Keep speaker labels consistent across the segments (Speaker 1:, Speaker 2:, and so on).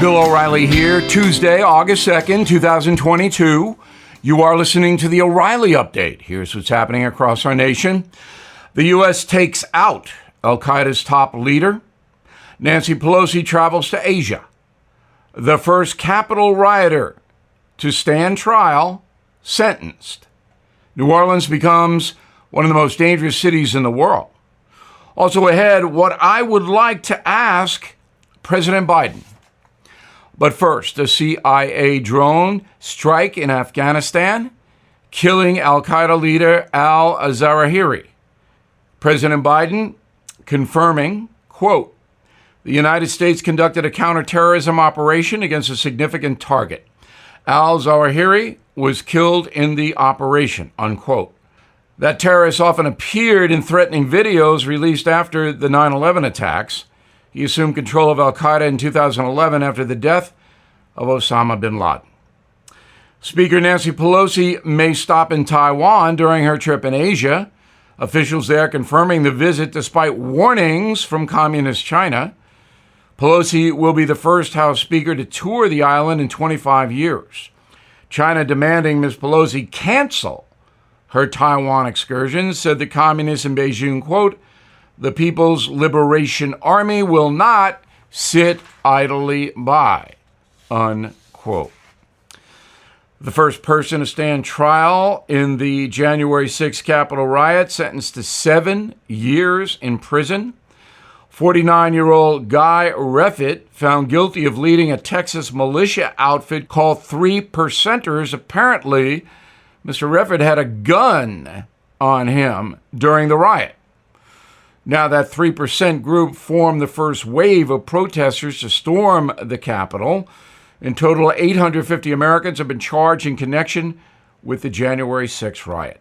Speaker 1: Bill O'Reilly here, Tuesday, August 2nd, 2022. You are listening to the O'Reilly Update. Here's what's happening across our nation. The U.S. takes out Al-Qaeda's top leader. Nancy Pelosi travels to Asia. The first Capitol Rioter to stand trial, sentenced. New Orleans becomes one of the most dangerous cities in the world. Also ahead, what I would like to ask President Biden. But first, a CIA drone strike in Afghanistan, killing al-Qaeda leader al-Zawahiri. President Biden confirming, quote, the United States conducted a counterterrorism operation against a significant target. Al-Zawahiri was killed in the operation, unquote. That terrorist often appeared in threatening videos released after the 9/11 attacks. He assumed control of al-Qaeda in 2011 after the death of Osama bin Laden. Speaker Nancy Pelosi may stop in Taiwan during her trip in Asia. Officials there confirming the visit despite warnings from communist China. Pelosi will be the first House Speaker to tour the island in 25 years. China demanding Ms. Pelosi cancel her Taiwan excursion, said the communists in Beijing, quote, the People's Liberation Army will not sit idly by, unquote. The first person to stand trial in the January 6th Capitol riot, sentenced to 7 years in prison. 49-year-old Guy Reffitt, found guilty of leading a Texas militia outfit called Three Percenters. Apparently, Mr. Reffitt had a gun on him during the riot. Now, that 3% group formed the first wave of protesters to storm the Capitol. In total, 850 Americans have been charged in connection with the January 6th riot.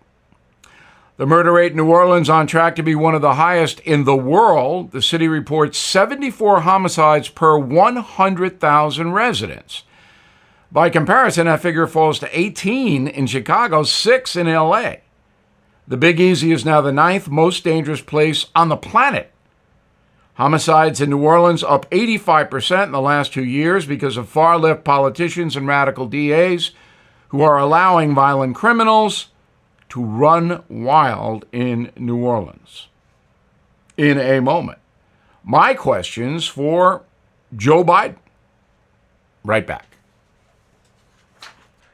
Speaker 1: The murder rate in New Orleans on track to be one of the highest in the world. The city reports 74 homicides per 100,000 residents. By comparison, that figure falls to 18 in Chicago, 6 in L.A. The Big Easy is now the 9th most dangerous place on the planet. Homicides in New Orleans up 85% in the last 2 years because of far-left politicians and radical DAs who are allowing violent criminals to run wild in New Orleans. In a moment, my questions for Joe Biden. Right back.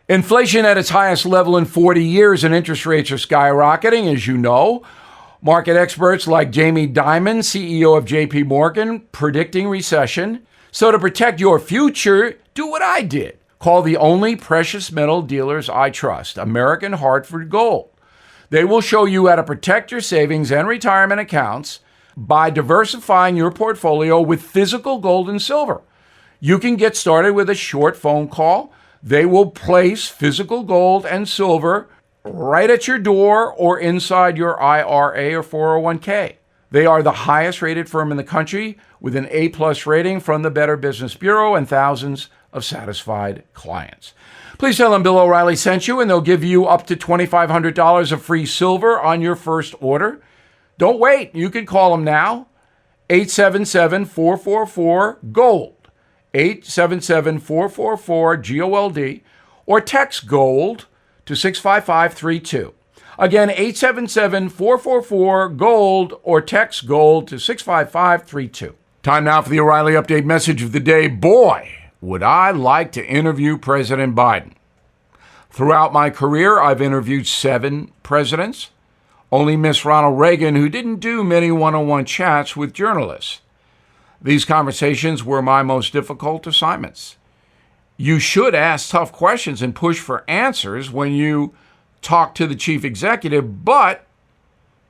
Speaker 1: Inflation at its highest level in 40 years and interest rates are skyrocketing, as you know. Market experts like Jamie Dimon, CEO of J.P. Morgan, predicting recession. So to protect your future, do what I did. Call the only precious metal dealers I trust, American Hartford Gold. They will show you how to protect your savings and retirement accounts by diversifying your portfolio with physical gold and silver. You can get started with a short phone call. They will place physical gold and silver right at your door or inside your IRA or 401k. They are the highest rated firm in the country with an A+ rating from the Better Business Bureau and thousands of satisfied clients. Please tell them Bill O'Reilly sent you and they'll give you up to $2,500 of free silver on your first order. Don't wait. You can call them now. 877-444-GOLD. 877-444-GOLD or text GOLD to 65532. Again, 877-444-GOLD or text GOLD to 65532. Time now for the O'Reilly Update message of the day. Boy, would I like to interview President Biden. Throughout my career, I've interviewed 7 presidents. Only miss Ronald Reagan, who didn't do many one-on-one chats with journalists. These conversations were my most difficult assignments. You should ask tough questions and push for answers when you talk to the chief executive, but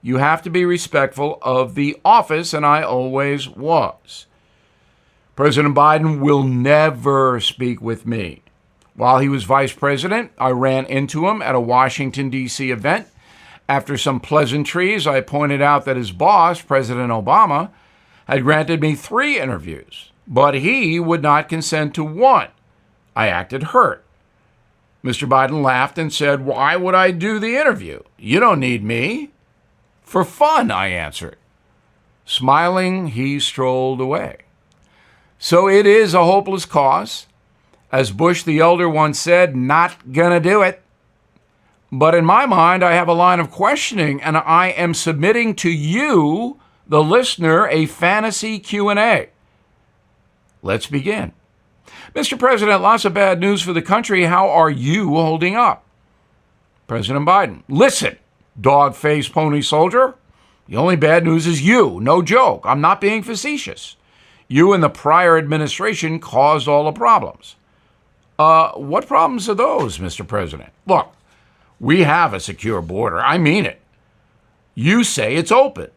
Speaker 1: you have to be respectful of the office, and I always was. President Biden will never speak with me. While he was vice president, I ran into him at a Washington, D.C. event. After some pleasantries, I pointed out that his boss, President Obama, had granted me 3 interviews, but he would not consent to 1. I acted hurt. Mr. Biden laughed and said, "Why would I do the interview? You don't need me." "For fun," I answered. Smiling, he strolled away. So it is a hopeless cause. As Bush the elder once said, not gonna do it. But in my mind, I have a line of questioning, and I am submitting to you, the listener, a fantasy Q&A. Let's begin. Mr. President, lots of bad news for the country. How are you holding up? President Biden, listen, dog-faced pony soldier. The only bad news is you. No joke. I'm not being facetious. You and the prior administration caused all the problems. What problems are those, Mr. President? Look, we have a secure border. I mean it. You say it's open.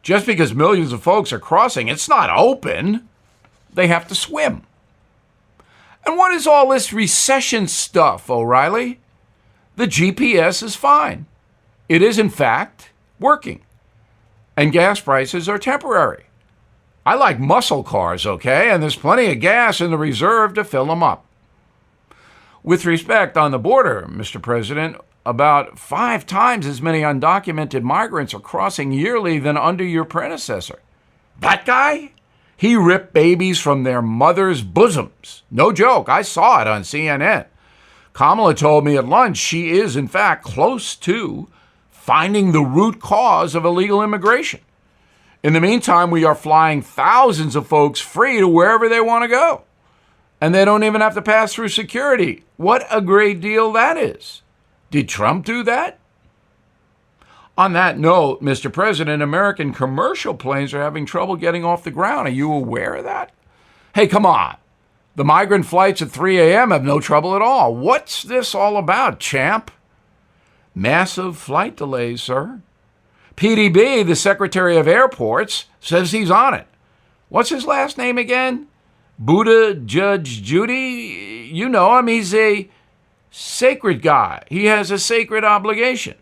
Speaker 1: Just because millions of folks are crossing, it's not open. They have to swim. And what is all this recession stuff, O'Reilly? The GPS is fine. It is, in fact, working. And gas prices are temporary. I like muscle cars, okay? And there's plenty of gas in the reserve to fill them up. With respect, on the border, Mr. President, about 5 times as many undocumented migrants are crossing yearly than under your predecessor. That guy? He ripped babies from their mothers' bosoms. No joke. I saw it on CNN. Kamala told me at lunch she is, in fact, close to finding the root cause of illegal immigration. In the meantime, we are flying thousands of folks free to wherever they want to go. And they don't even have to pass through security. What a great deal that is. Did Trump do that? On that note, Mr. President, American commercial planes are having trouble getting off the ground. Are you aware of that? Hey, come on. The migrant flights at 3 a.m. have no trouble at all. What's this all about, champ? Massive flight delays, sir. PDB, the Secretary of Airports, says he's on it. What's his last name again? Buddha Judge Judy? You know him. He's a sacred guy. He has a sacred obligation.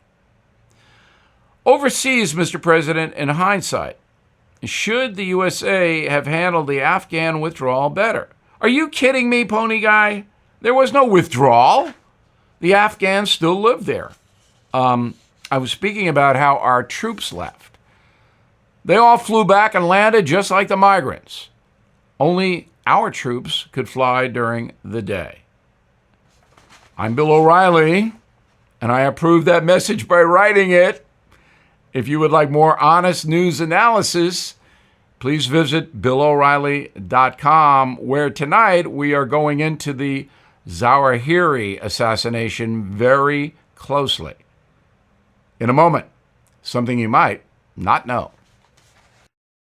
Speaker 1: Overseas, Mr. President, in hindsight, should the USA have handled the Afghan withdrawal better? Are you kidding me, pony guy? There was no withdrawal. The Afghans still live there. I was speaking about how our troops left. They all flew back and landed just like the migrants. Only our troops could fly during the day. I'm Bill O'Reilly, and I approve that message by writing it. If you would like more honest news analysis, please visit BillO'Reilly.com, where tonight we are going into the Zawahiri assassination very closely. In a moment, something you might not know.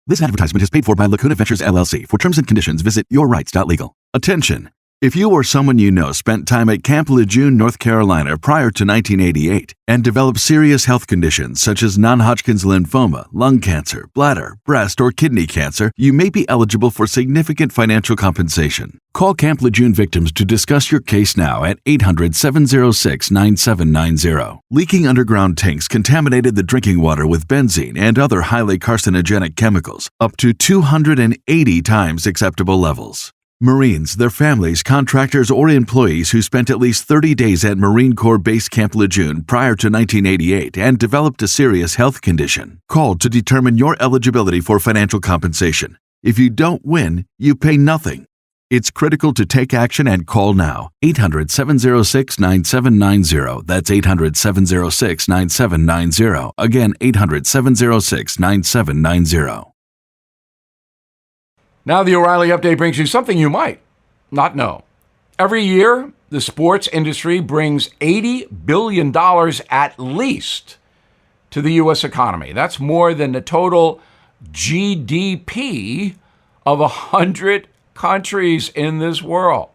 Speaker 2: This advertisement is paid for by Lacuna Ventures, LLC. For terms and conditions, visit yourrights.legal. Attention! If you or someone you know spent time at Camp Lejeune, North Carolina prior to 1988 and developed serious health conditions such as non-Hodgkin's lymphoma, lung cancer, bladder, breast, or kidney cancer, you may be eligible for significant financial compensation. Call Camp Lejeune victims to discuss your case now at 800-706-9790. Leaking underground tanks contaminated the drinking water with benzene and other highly carcinogenic chemicals, up to 280 times acceptable levels. Marines, their families, contractors, or employees who spent at least 30 days at Marine Corps Base Camp Lejeune prior to 1988 and developed a serious health condition, called to determine your eligibility for financial compensation. If you don't win, you pay nothing. It's critical to take action and call now. 800-706-9790. That's 800-706-9790. Again, 800-706-9790.
Speaker 1: Now the O'Reilly Update brings you something you might not know. Every year, the sports industry brings $80 billion at least to the U.S. economy. That's more than the total GDP of 100 countries in this world.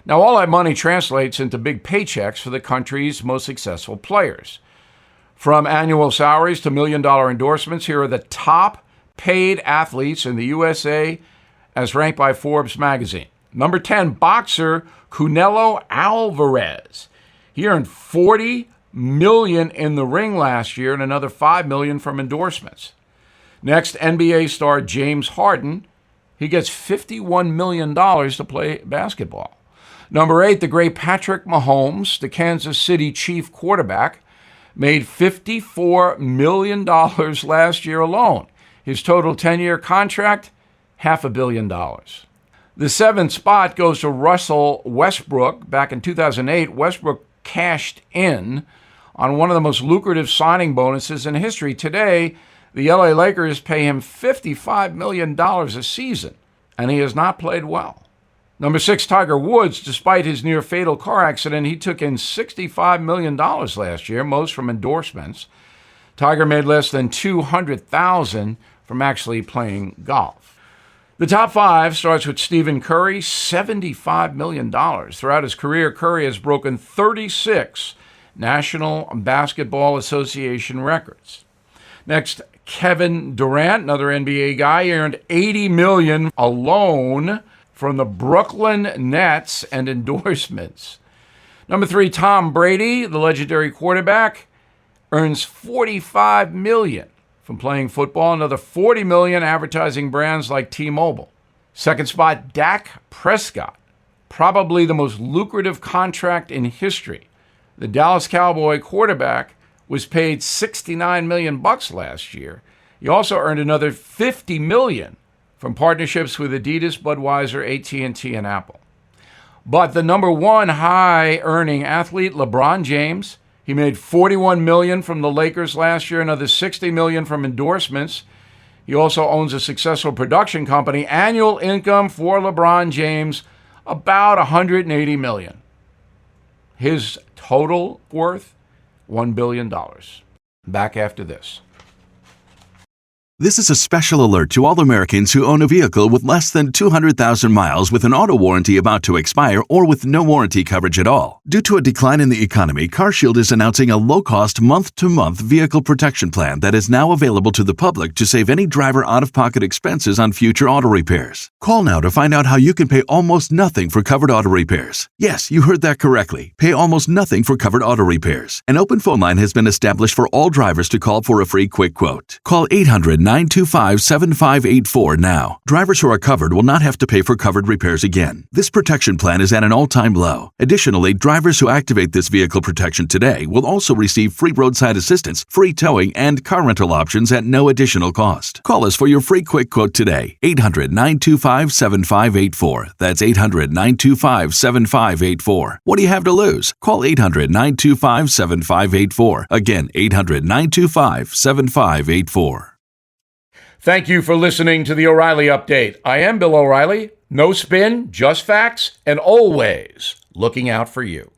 Speaker 1: Now, all that money translates into big paychecks for the country's most successful players. From annual salaries to million-dollar endorsements, here are the top paid athletes in the USA as ranked by Forbes magazine. Number 10, boxer Canelo Alvarez. He earned $40 million in the ring last year and another $5 million from endorsements. Next, NBA star James Harden. He gets $51 million to play basketball. Number 8, the great Patrick Mahomes, the Kansas City Chief quarterback, made $54 million last year alone. His total 10-year contract, $500 million. The 7th spot goes to Russell Westbrook. Back in 2008, Westbrook cashed in on one of the most lucrative signing bonuses in history. Today, the LA Lakers pay him $55 million a season, and he has not played well. Number 6, Tiger Woods. Despite his near-fatal car accident, he took in $65 million last year, most from endorsements. Tiger made less than $200,000 from actually playing golf. The top 5 starts with Stephen Curry, $75 million. Throughout his career, Curry has broken 36 National Basketball Association records. Next, Kevin Durant, another NBA guy. He earned $80 million alone from the Brooklyn Nets and endorsements. Number 3, Tom Brady, the legendary quarterback, earns $45 million from playing football. Another $40 million advertising brands like T-Mobile. Second spot, Dak Prescott, probably the most lucrative contract in history. The Dallas Cowboy quarterback was paid $69 million last year. He also earned another $50 million from partnerships with Adidas, Budweiser, AT&T, and Apple. But the number 1 high-earning athlete, LeBron James, he made $41 million from the Lakers last year, another $60 million from endorsements. He also owns a successful production company. Annual income for LeBron James, about $180 million. His total worth, $1 billion. Back after this.
Speaker 2: This is a special alert to all Americans who own a vehicle with less than 200,000 miles with an auto warranty about to expire or with no warranty coverage at all. Due to a decline in the economy, CarShield is announcing a low-cost month-to-month vehicle protection plan that is now available to the public to save any driver out-of-pocket expenses on future auto repairs. Call now to find out how you can pay almost nothing for covered auto repairs. Yes, you heard that correctly. Pay almost nothing for covered auto repairs. An open phone line has been established for all drivers to call for a free quick quote. Call 800-925-7584 now. Drivers who are covered will not have to pay for covered repairs again. This protection plan is at an all-time low. Additionally, drivers who activate this vehicle protection today will also receive free roadside assistance, free towing, and car rental options at no additional cost. Call us for your free quick quote today. 800-925-7584. That's 800-925-7584. What do you have to lose? Call 800-925-7584. Again, 800-925-7584.
Speaker 1: Thank you for listening to the O'Reilly Update. I am Bill O'Reilly. No spin, just facts, and always looking out for you.